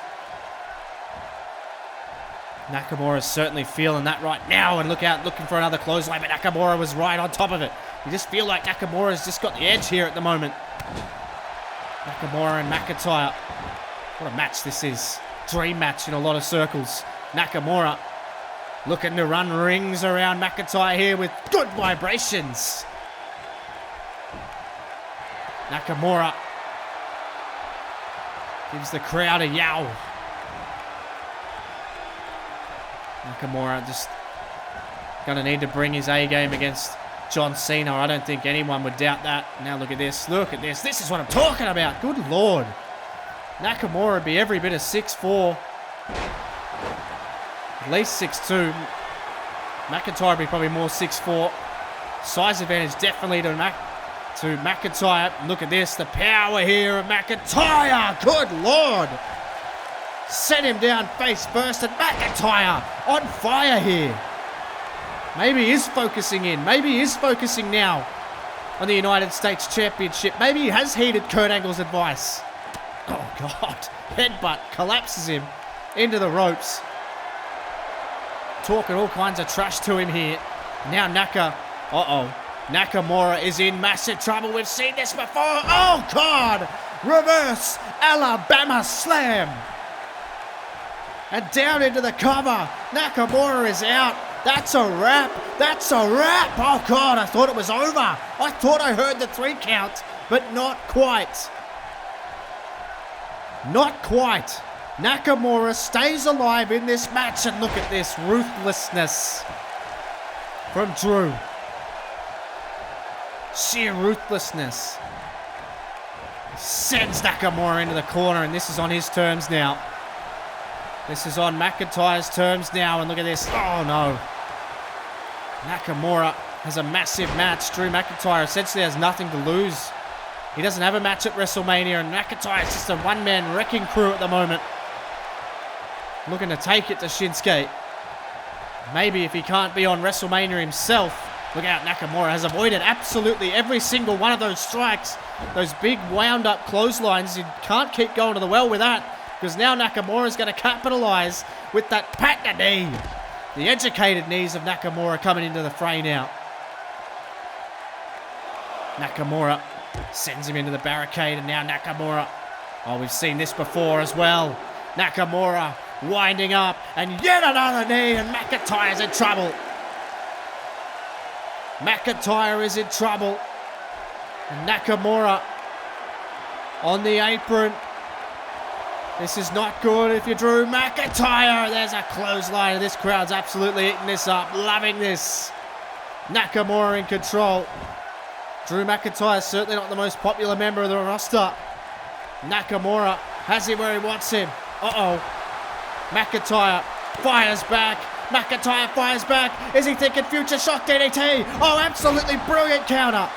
Nakamura is certainly feeling that right now, and look out, looking for another clothesline, but Nakamura was right on top of it. You just feel like Nakamura's just got the edge here at the moment. Nakamura and McIntyre. What a match this is. Dream match in a lot of circles. Nakamura looking to run rings around McIntyre here with good vibrations. Nakamura gives the crowd a yowl. Nakamura just going to need to bring his A game against John Cena. I don't think anyone would doubt that. Now look at this. Look at this. This is what I'm talking about. Good Lord. Nakamura would be every bit of 6'4". At least 6'2". McIntyre would be probably more 6'4". Size advantage definitely to McIntyre. Look at this. The power here of McIntyre. Good Lord. Set him down face first, and McIntyre on fire here. Maybe he is focusing in. Maybe he is focusing now on the United States Championship. Maybe he has heeded Kurt Angle's advice. Oh, God. Headbutt collapses him into the ropes. Talking all kinds of trash to him here. Now Nakamura is in massive trouble. We've seen this before. Oh, God. Reverse Alabama slam. And down into the cover. Nakamura is out. That's a wrap. That's a wrap. Oh, God, I thought it was over. I thought I heard the 3 count, but not quite. Not quite. Nakamura stays alive in this match, and look at this ruthlessness from Drew. Sheer ruthlessness. Sends Nakamura into the corner, and this is on his terms now. This is on McIntyre's terms now, and look at this. Oh, no. Nakamura has a massive match. Drew McIntyre essentially has nothing to lose. He doesn't have a match at WrestleMania, and McIntyre is just a one-man wrecking crew at the moment. Looking to take it to Shinsuke. Maybe if he can't be on WrestleMania himself. Look out, Nakamura has avoided absolutely every single one of those strikes. Those big wound-up clotheslines. You can't keep going to the well with that, because now Nakamura is going to capitalize with that partner knee. The educated knees of Nakamura coming into the fray now. Nakamura sends him into the barricade, and now Nakamura. Oh, we've seen this before as well. Nakamura winding up, and yet another knee, and McIntyre's in trouble. McIntyre is in trouble. And Nakamura on the apron. This is not good if you're Drew McIntyre. There's a clothesline. This crowd's absolutely eating this up. Loving this. Nakamura in control. Drew McIntyre is certainly not the most popular member of the roster. Nakamura has him where he wants him. Uh-oh. McIntyre fires back. McIntyre fires back. Is he thinking future shock DDT? Oh, absolutely brilliant counter.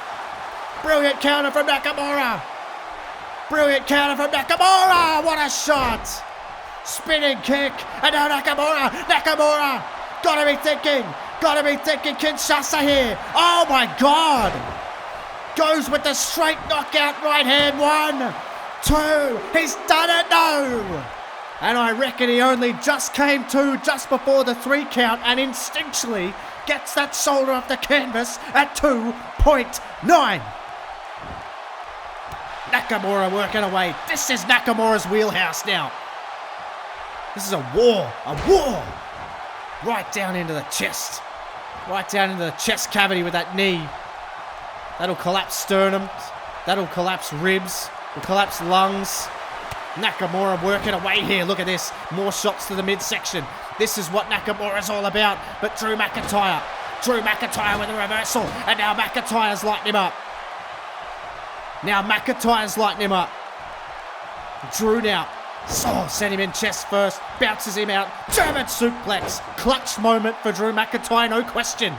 Brilliant counter from Nakamura. Brilliant counter from Nakamura. What a shot. Spinning kick. And now Nakamura. Nakamura. Gotta be thinking Kinshasa here. Oh my God. Goes with the straight knockout right hand. 1, 2. He's done it. No. And I reckon he only just came to just before the 3 count and instinctually gets that shoulder off the canvas at 2.9. Nakamura working away. This is Nakamura's wheelhouse now. This is a war. Right down into the chest. Right down into the chest cavity with that knee. That'll collapse sternum. That'll collapse ribs. Will collapse lungs. Nakamura working away here. Look at this. More shots to the midsection. This is what Nakamura's all about. But Drew McIntyre with a reversal. And now McIntyre's lighting him up. Drew now. Sent him in chest first. Bounces him out. German suplex. Clutch moment for Drew McIntyre, no question.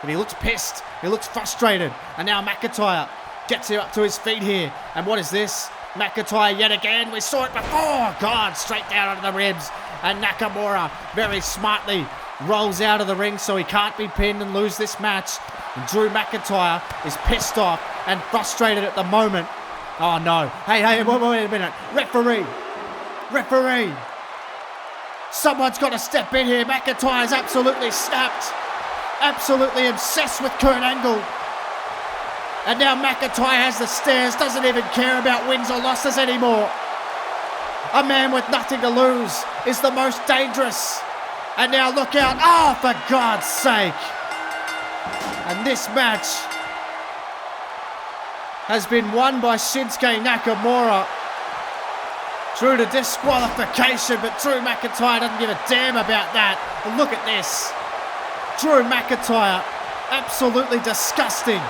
But he looks pissed. He looks frustrated. And now McIntyre gets him up to his feet here. And what is this? McIntyre yet again. We saw it before. God, straight down onto the ribs. And Nakamura very smartly rolls out of the ring so he can't be pinned and lose this match. And Drew McIntyre is pissed off and frustrated at the moment. Oh no. Hey, wait a minute. Referee. Someone's got to step in here. McIntyre's absolutely snapped. Absolutely obsessed with Kurt Angle. And now McIntyre has the stairs, doesn't even care about wins or losses anymore. A man with nothing to lose is the most dangerous. And now look out. Oh, for God's sake. And this match has been won by Shinsuke Nakamura through to disqualification, but Drew McIntyre doesn't give a damn about that. And look at this. Drew McIntyre, absolutely disgusting.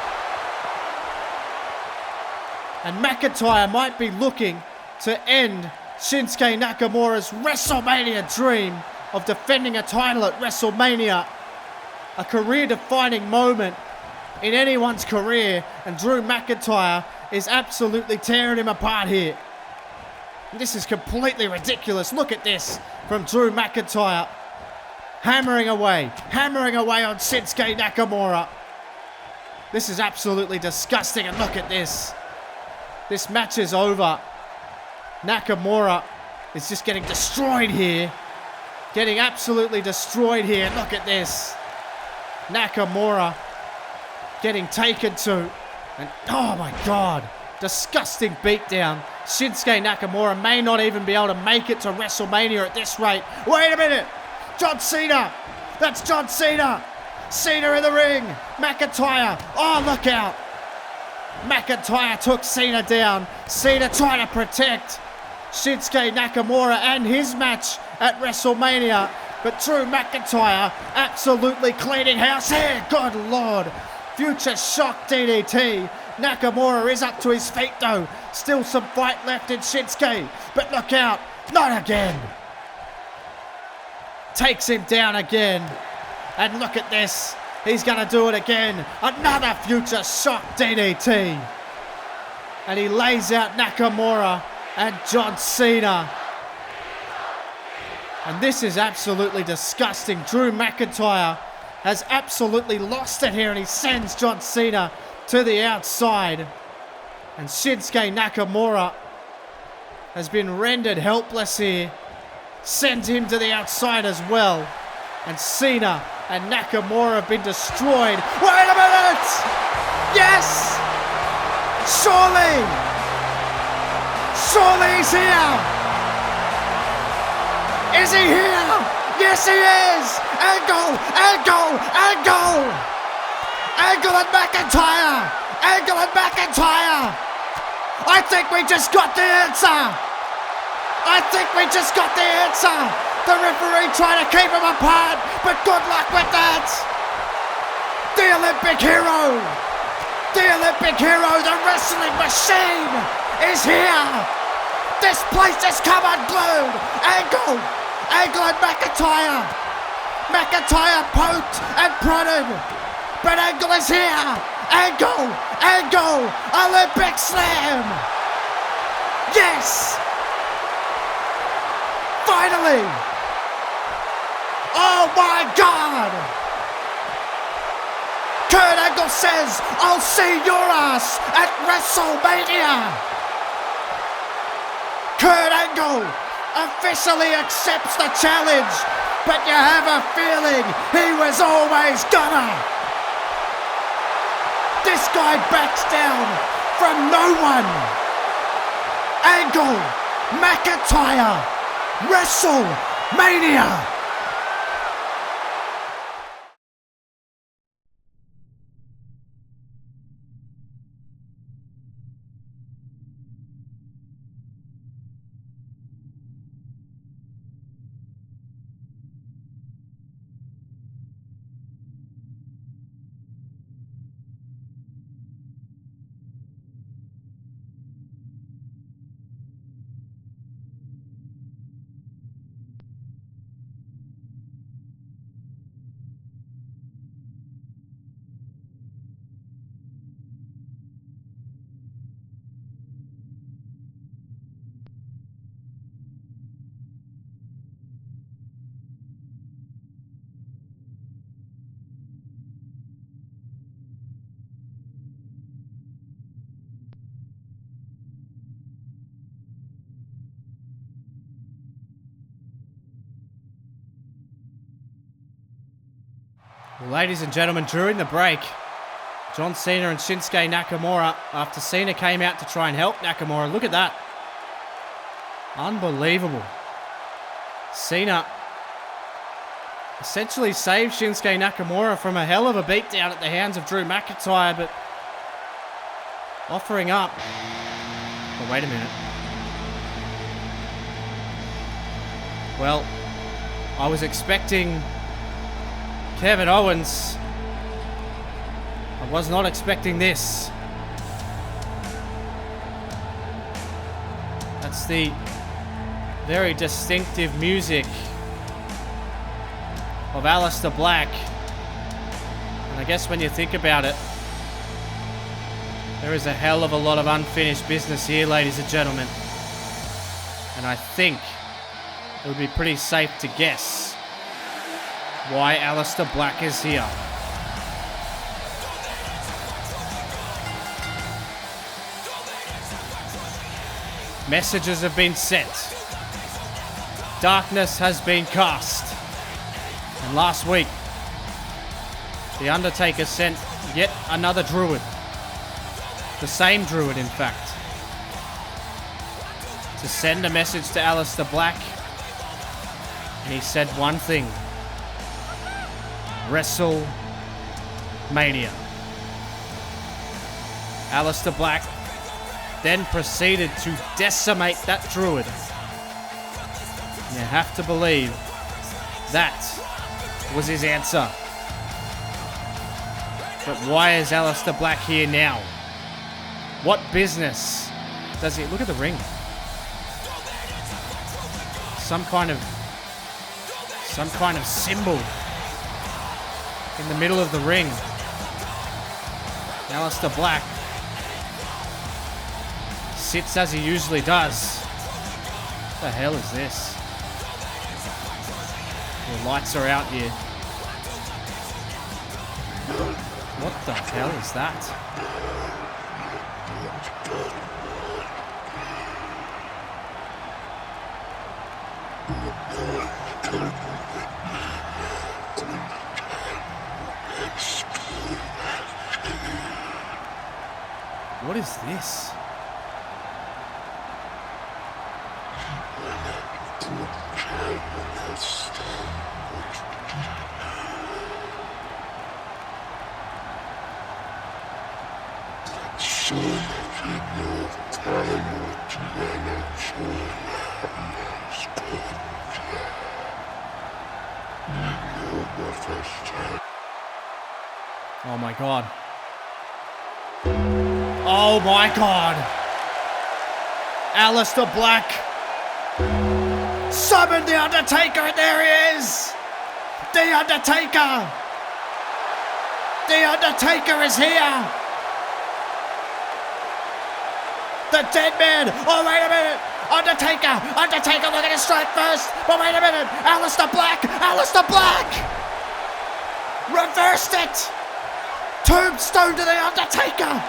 And McIntyre might be looking to end Shinsuke Nakamura's WrestleMania dream of defending a title at WrestleMania. A career-defining moment in anyone's career, and Drew McIntyre is absolutely tearing him apart here. And this is completely ridiculous. Look at this from Drew McIntyre. Hammering away on Shinsuke Nakamura. This is absolutely disgusting, and look at this. This match is over. Nakamura is just getting destroyed here. Getting absolutely destroyed here. Look at this. Nakamura getting taken to. And oh my God. Disgusting beatdown. Shinsuke Nakamura may not even be able to make it to WrestleMania at this rate. Wait a minute. John Cena. That's John Cena. Cena in the ring. McIntyre. Oh, look out. McIntyre took Cena down. Cena trying to protect Shinsuke Nakamura and his match at WrestleMania. But Drew McIntyre absolutely cleaning house here. Good Lord. Future shock DDT. Nakamura is up to his feet though. Still some fight left in Shinsuke, but look out, not again. Takes him down again. And look at this, he's gonna do it again. Another future shock DDT. And he lays out Nakamura and John Cena. And this is absolutely disgusting. Drew McIntyre has absolutely lost it here, and he sends John Cena to the outside. And Shinsuke Nakamura has been rendered helpless here. Sends him to the outside as well. And Cena and Nakamura have been destroyed. Wait a minute! Yes! Surely! Surely he's here! Is he here? Yes, he is! Angle! Angle! Angle! Angle and McIntyre! Angle and McIntyre! I think we just got the answer! I think we just got the answer! The referee trying to keep them apart, but good luck with that! The Olympic hero! The Olympic hero, the wrestling machine, is here! This place has come unglued! Angle! Angle and McIntyre! McIntyre poked and prodded! But Angle is here! Angle! Angle! Olympic slam! Yes! Finally! Oh my God! Kurt Angle says, I'll see your ass at WrestleMania! Kurt Angle officially accepts the challenge, but you have a feeling he was always gonna. This guy backs down from no one. Angle, McIntyre, WrestleMania. Well, ladies and gentlemen, during the break, John Cena and Shinsuke Nakamura, after Cena came out to try and help Nakamura, look at that. Unbelievable. Cena essentially saved Shinsuke Nakamura from a hell of a beatdown at the hands of Drew McIntyre, but offering up. Oh, wait a minute. Well, I was expecting Kevin Owens. I was not expecting this. That's the very distinctive music of Aleister Black. And I guess when you think about it, there is a hell of a lot of unfinished business here, ladies and gentlemen. And I think it would be pretty safe to guess why Aleister Black is here. Messages have been sent. Darkness has been cast. And last week, The Undertaker sent yet another druid. The same druid, in fact. To send a message to Aleister Black. And he said one thing. WrestleMania. Aleister Black then proceeded to decimate that druid. You have to believe that was his answer. But why is Aleister Black here now? What business does he... Look at the ring. Some kind of symbol in the middle of the ring. Aleister Black sits as he usually does. What the hell is this? The lights are out here. What the hell is that? What is this? Oh my God. Oh my God. Aleister Black summoned The Undertaker, and there he is. The Undertaker. The Undertaker is here. The dead man. Oh, wait a minute. Undertaker looking to strike first. But wait a minute. Aleister Black. Reversed it. Tombstone to The Undertaker.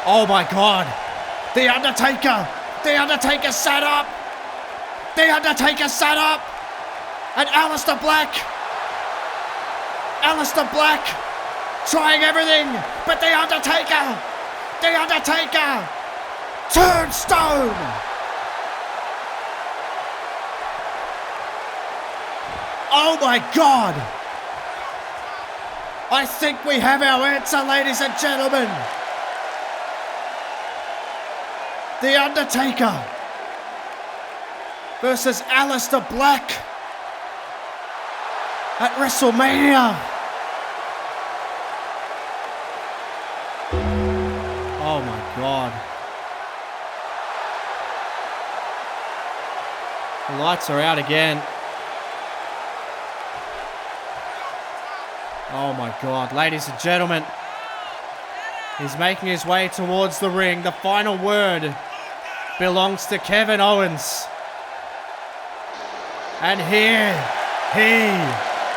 Oh my God. The Undertaker sat up. And Aleister Black trying everything. But The Undertaker. Tombstone. Oh my God. I think we have our answer, ladies and gentlemen. The Undertaker versus Aleister Black at WrestleMania. Oh my God. The lights are out again. Oh my God, ladies and gentlemen. He's making his way towards the ring. The final word belongs to Kevin Owens. And here he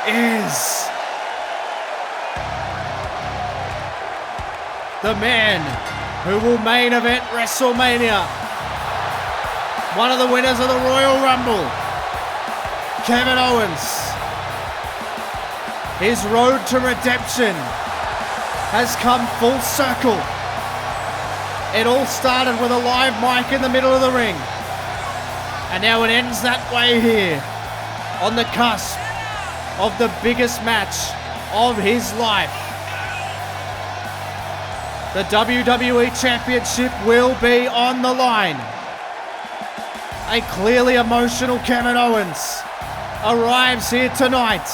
is. The man who will main event WrestleMania. One of the winners of the Royal Rumble. Kevin Owens. His road to redemption has come full circle. It all started with a live mic in the middle of the ring. And now it ends that way here, on the cusp of the biggest match of his life. The WWE Championship will be on the line. A clearly emotional Kevin Owens arrives here tonight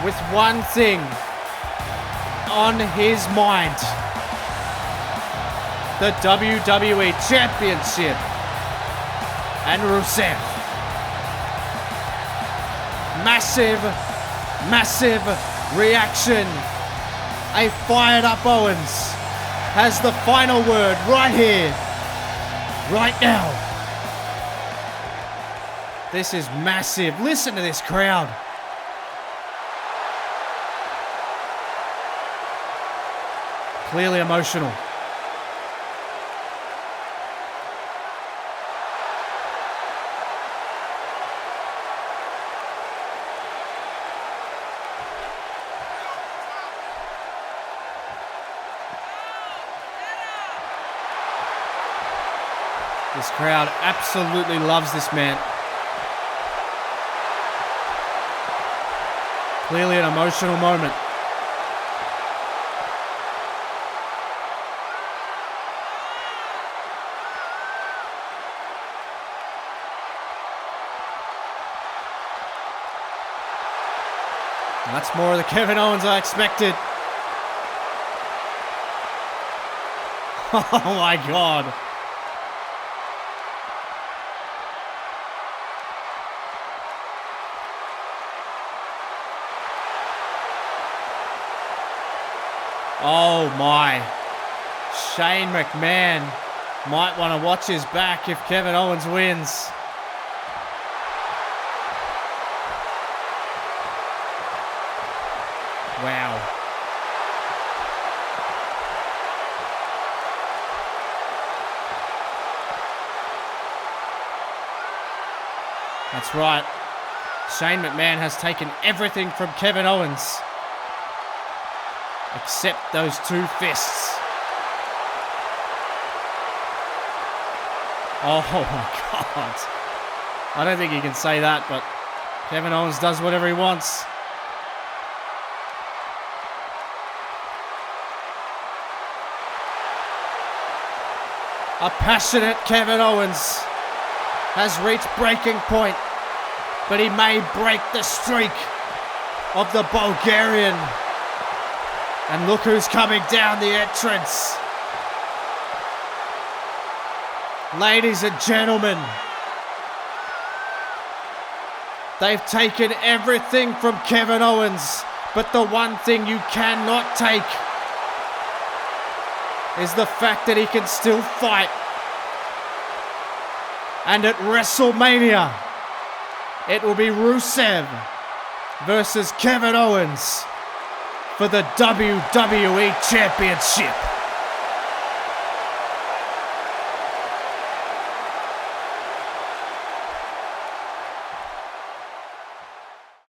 with one thing on his mind. The WWE Championship. And Rusev. Massive reaction. A fired up Owens has the final word right here, right now. This is massive. Listen to this crowd. Clearly emotional. This crowd absolutely loves this man. Clearly an emotional moment. That's more of the Kevin Owens I expected. Oh my God. Oh my. Shane McMahon might want to watch his back if Kevin Owens wins. Wow. That's right. Shane McMahon has taken everything from Kevin Owens. Except those two fists. Oh my God. I don't think you can say that, but Kevin Owens does whatever he wants. A passionate Kevin Owens has reached breaking point, but he may break the streak of the Bulgarian. And look who's coming down the entrance. Ladies and gentlemen, they've taken everything from Kevin Owens, but the one thing you cannot take is the fact that he can still fight. And at WrestleMania, it will be Rusev versus Kevin Owens for the WWE Championship.